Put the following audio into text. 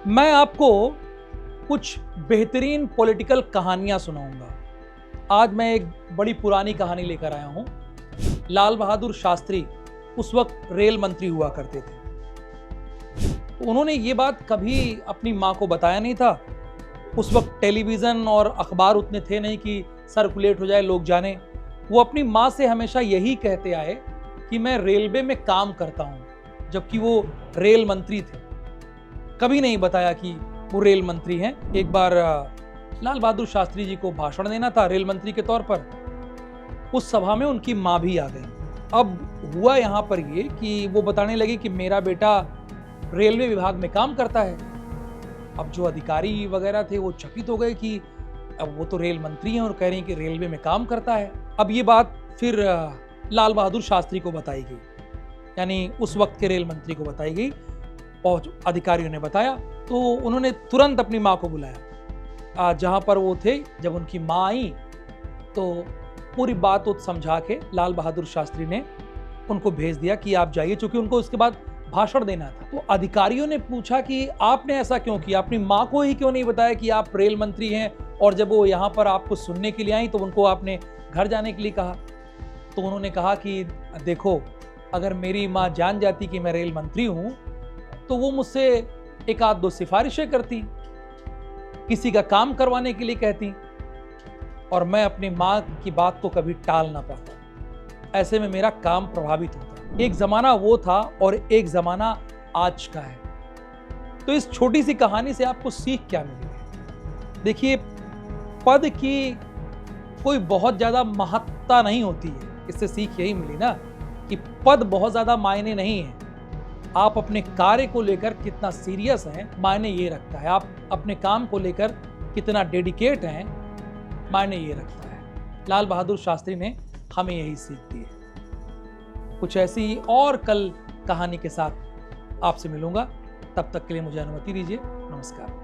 मैं आपको कुछ बेहतरीन पॉलिटिकल कहानियां सुनाऊंगा। आज मैं एक बड़ी पुरानी कहानी लेकर आया हूं। लाल बहादुर शास्त्री उस वक्त रेल मंत्री हुआ करते थे। तो उन्होंने ये बात कभी अपनी मां को बताया नहीं था। उस वक्त टेलीविजन और अखबार उतने थे नहीं कि सर्कुलेट हो जाए, लोग जाने। वो अपनी मां से हमेशा यही कहते आए कि मैं रेलवे में काम करता हूं, जबकि वो रेल मंत्री थे। कभी नहीं बताया कि वो रेल मंत्री हैं। एक बार लाल बहादुर शास्त्री जी को भाषण देना था रेल मंत्री के तौर पर। उस सभा में उनकी मां भी आ गई। अब हुआ यहाँ पर ये कि वो बताने लगे कि मेरा बेटा रेलवे विभाग में काम करता है। अब जो अधिकारी वगैरह थे वो चकित हो गए कि अब वो तो रेल मंत्री हैं और कह रहे हैं कि रेलवे में काम करता है। अब ये बात फिर लाल बहादुर शास्त्री को बताई गई, यानी उस वक्त के रेल मंत्री को बताई गई। और अधिकारियों ने बताया तो उन्होंने तुरंत अपनी माँ को बुलाया जहाँ पर वो थे। जब उनकी माँ आई तो पूरी बात समझा के लाल बहादुर शास्त्री ने उनको भेज दिया कि आप जाइए, चूंकि उनको उसके बाद भाषण देना था। तो अधिकारियों ने पूछा कि आपने ऐसा क्यों किया, अपनी माँ को ही क्यों नहीं बताया कि आप रेल मंत्री हैं, और जब वो यहाँ पर आपको सुनने के लिए आई तो उनको आपने घर जाने के लिए कहा। तो उन्होंने कहा कि देखो, अगर मेरी माँ जान जाती कि मैं रेल मंत्री हूँ तो वो मुझसे एक आध दो सिफारिशें करती, किसी का काम करवाने के लिए कहती, और मैं अपनी माँ की बात को कभी टाल ना पाता। ऐसे में मेरा काम प्रभावित होता। एक जमाना वो था और एक जमाना आज का है। तो इस छोटी सी कहानी से आपको सीख क्या मिली? देखिए, पद की कोई बहुत ज्यादा महत्ता नहीं होती है। इससे सीख यही मिली ना कि पद बहुत ज्यादा मायने नहीं है। आप अपने कार्य को लेकर कितना सीरियस हैं, मायने ये रखता है। आप अपने काम को लेकर कितना डेडिकेट हैं, मायने ये रखता है। लाल बहादुर शास्त्री ने हमें यही सीख दी है। कुछ ऐसी और कल कहानी के साथ आपसे मिलूंगा। तब तक के लिए मुझे अनुमति दीजिए। नमस्कार।